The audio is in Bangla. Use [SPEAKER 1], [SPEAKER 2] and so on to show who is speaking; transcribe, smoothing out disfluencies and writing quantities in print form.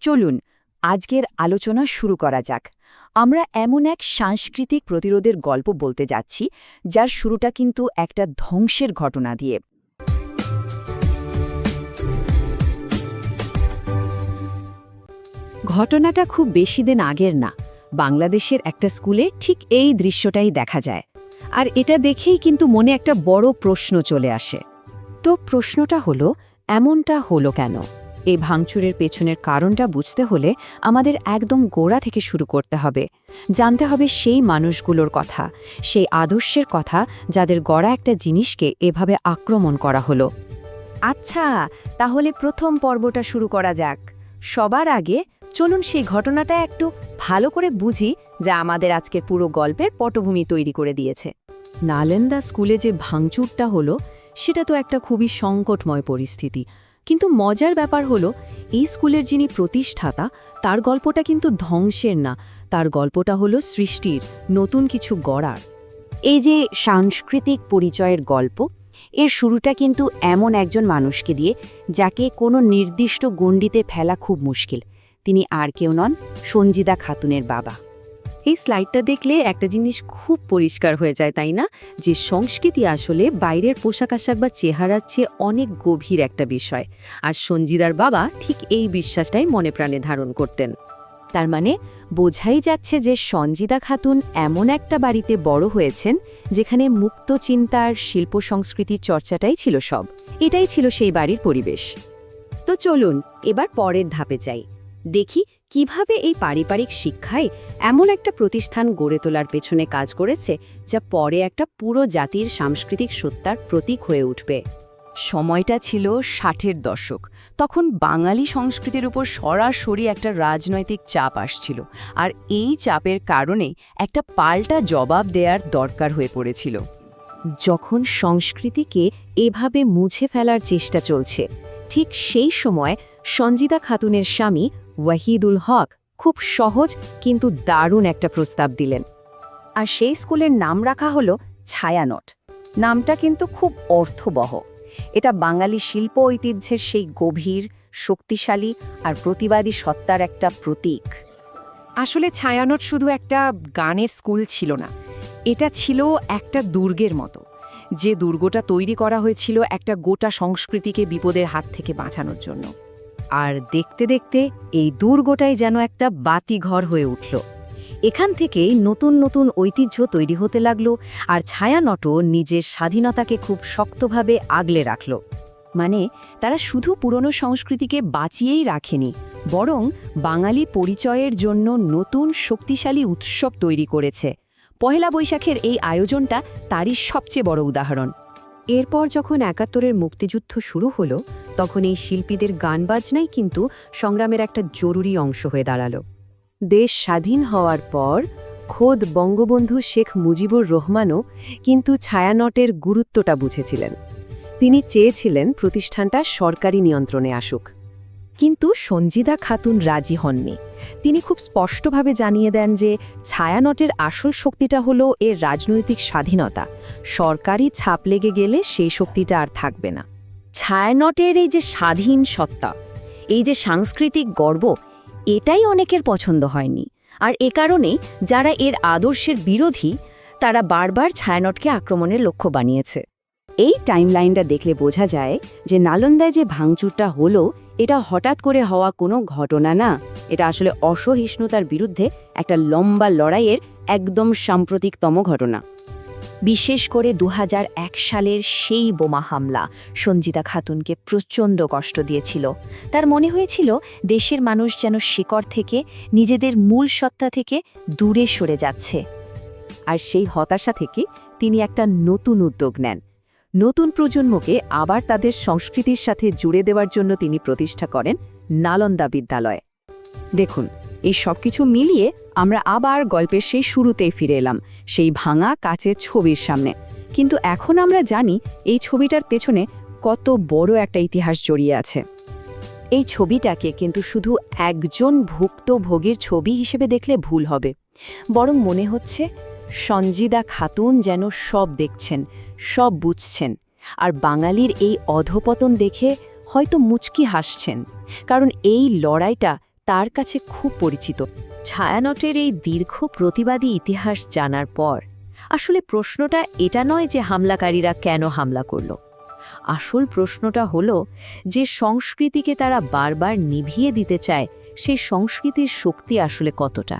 [SPEAKER 1] চলুন আজকের আলোচনা শুরু করা যাক। আমরা এমন এক সাংস্কৃতিক প্রতিরোধের গল্প বলতে যাচ্ছি যার শুরুটা কিন্তু একটা ধ্বংসের ঘটনা দিয়ে। ঘটনাটা খুব বেশি দিন আগের না, বাংলাদেশের একটা স্কুলে ঠিক এই দৃশ্যটাই দেখা যায়। আর এটা দেখেই কিন্তু মনে একটা বড় প্রশ্ন চলে আসে। তো প্রশ্নটা হলো, এমনটা হলো কেন? এই ভাঙচুরের পেছনের কারণটা বুঝতে হলে আমাদের একদম গোড়া থেকে শুরু করতে হবে। জানতে হবে সেই মানুষগুলোর কথা, সেই আদর্শের কথা যাদের গড়া একটা জিনিসকে এভাবে আক্রমণ করা হলো। আচ্ছা, তাহলে প্রথম পর্বটা শুরু করা যাক। সবার আগে চলুন সেই ঘটনাটা একটু ভালো করে বুঝি, যা আমাদের আজকের পুরো গল্পের পটভূমি তৈরি করে দিয়েছে। নালন্দা স্কুলে যে ভাঙচুরটা হলো, সেটা তো একটা খুবই সংকটময় পরিস্থিতি। কিন্তু মজার ব্যাপার হলো, এই স্কুলের যিনি প্রতিষ্ঠাতা, তার গল্পটা কিন্তু ধ্বংসের না, তার গল্পটা হলো সৃষ্টির, নতুন কিছু গড়ার। এই যে সাংস্কৃতিক পরিচয়ের গল্প, এর শুরুটা কিন্তু এমন একজন মানুষকে দিয়ে যাকে কোনো নির্দিষ্ট গণ্ডিতে ফেলা খুব মুশকিল। তিনি আর কেউ নন, সঞ্জিদা খাতুনের বাবা। এই স্লাইডটা দেখলে একটা জিনিস খুব পরিষ্কার হয়ে যায়, তাই না? যে সংস্কৃতি আসলে বাইরের পোশাক আশাক বা চেহারার চেয়ে অনেক গভীর একটা বিষয়। আর সঞ্জিদার বাবা ঠিক এই বিশ্বাসটাই মনে প্রাণে ধারণ করতেন। তার মানে বোঝাই যাচ্ছে যে সঞ্জিদা খাতুন এমন একটা বাড়িতে বড় হয়েছেন যেখানে মুক্ত চিন্তার, শিল্প সংস্কৃতির চর্চাটাই ছিল সব। এটাই ছিল সেই বাড়ির পরিবেশ। তো চলুন এবার পরের ধাপে যাই, দেখি কিভাবে এই পারিবারিক শিক্ষায় এমন একটা প্রতিষ্ঠান গড়ে তোলার পেছনে কাজ করেছে যা পরে একটা পুরো জাতির সাংস্কৃতিক সত্তার প্রতীক হয়ে উঠবে। সময়টা ছিল 60-এর দশক। তখন বাঙালি সংস্কৃতির উপর সরাসরি একটা রাজনৈতিক চাপ আসছিল, আর এই চাপের কারণে একটা পাল্টা জবাব দেওয়ার দরকার হয়ে পড়েছিল। যখন সংস্কৃতিকে এভাবে মুছে ফেলার চেষ্টা চলছে, ঠিক সেই সময় সঞ্জিদা খাতুনের স্বামী ওয়াহিদুল হক খুব সহজ কিন্তু দারুণ একটা প্রস্তাব দিলেন। আর সেই স্কুলের নাম রাখা হলো ছায়ানট। নামটা কিন্তু খুব অর্থবহ। এটা বাঙালি শিল্প ঐতিহ্যের সেই গভীর, শক্তিশালী আর প্রতিবাদী সত্তার একটা প্রতীক। আসলে ছায়ানট শুধু একটা গানের স্কুল ছিল না, এটা ছিল একটা দুর্গের মতো, যে দুর্গটা তৈরি করা হয়েছিল একটা গোটা সংস্কৃতিকে বিপদের হাত থেকে বাঁচানোর জন্য। আর দেখতে দেখতে এই দুর্গটাই যেন একটা বাতিঘর হয়ে উঠল। এখান থেকেই নতুন নতুন ঐতিহ্য তৈরি হতে লাগলো, আর ছায়ানটও নিজের স্বাধীনতাকে খুব শক্তভাবে আগলে রাখল। মানে তারা শুধু পুরনো সংস্কৃতিকে বাঁচিয়েই রাখেনি, বরং বাঙালি পরিচয়ের জন্য নতুন শক্তিশালী উৎসব তৈরি করেছে। পহেলা বৈশাখের এই আয়োজনটা তারই সবচেয়ে বড় উদাহরণ। এরপর যখন ৭১-এর মুক্তিযুদ্ধ শুরু হলো, তখন এই শিল্পীদের গান বাজনাই কিন্তু সংগ্রামের একটা জরুরি অংশ হয়ে দাঁড়ালো। দেশ স্বাধীন হওয়ার পর খোদ বঙ্গবন্ধু শেখ মুজিবুর রহমানও কিন্তু ছায়ানটের গুরুত্বটা বুঝেছিলেন। তিনি চেয়েছিলেন প্রতিষ্ঠানটা সরকারি নিয়ন্ত্রণে আসুক। কিন্তু সঞ্জিদা খাতুন রাজি হননি। তিনি খুব স্পষ্টভাবে জানিয়ে দেন যে ছায়ানটের আসল শক্তিটা হলো এর রাজনৈতিক স্বাধীনতা। সরকারি ছাপ লেগে গেলে সেই শক্তিটা আর থাকবে না। ছায়ানটের এই যে স্বাধীন সত্তা, এই যে সাংস্কৃতিক গর্ব, এটাই অনেকের পছন্দ হয়নি। আর এ কারণেই যারা এর আদর্শের বিরোধী, তারা বারবার ছায়ানটকে আক্রমণের লক্ষ্য বানিয়েছে। এই টাইমলাইনটা দেখলে বোঝা যায় যে নালন্দায় যে ভাঙচুরটা হলো, এটা হঠাৎ করে হওয়া কোনো ঘটনা না। এটা আসলে অসহিষ্ণুতার বিরুদ্ধে একটা লম্বা লড়াইয়ের একদম সাম্প্রতিকতম ঘটনা। বিশেষ করে ২০০১ সালের সেই বোমা হামলা সঞ্জিদা খাতুনকে প্রচণ্ড কষ্ট দিয়েছিল। তার মনে হয়েছিল দেশের মানুষ যেন শিকড় থেকে, নিজেদের মূল সত্তা থেকে দূরে সরে যাচ্ছে। আর সেই হতাশা থেকে তিনি একটা নতুন উদ্যোগ নেন। নতুন প্রজন্মকে আবার তাদের সংস্কৃতির সাথে জুড়ে দেওয়ার জন্য তিনি প্রতিষ্ঠা করেন নালন্দা বিদ্যালয়। দেখুন, এই সব কিছু মিলিয়ে আমরা আবার গল্পের সেই শুরুতেই ফিরে এলাম, সেই ভাঙা কাচের ছবির সামনে। কিন্তু এখন আমরা জানি এই ছবিটার পেছনে কত বড় একটা ইতিহাস জড়িয়ে আছে। এই ছবিটাকে কিন্তু শুধু একজন ভুক্তভোগীর ছবি হিসেবে দেখলে ভুল হবে, বরং মনে হচ্ছে সঞ্জিদা খাতুন যেন সব দেখছেন, সব বুঝছেন, আর বাঙালির এই অধপতন দেখে হয়তো মুচকি হাসছেন। কারণ এই লড়াইটা তার কাছে খুব পরিচিত। ছায়ানটের এই দীর্ঘ প্রতিবাদী ইতিহাস জানার পর আসলে প্রশ্নটা এটা নয় যে হামলাকারীরা কেন হামলা করল। আসল প্রশ্নটা হলো যে সংস্কৃতিকে তারা বারবার নিভিয়ে দিতে চায়, সেই সংস্কৃতির শক্তি আসলে কতটা।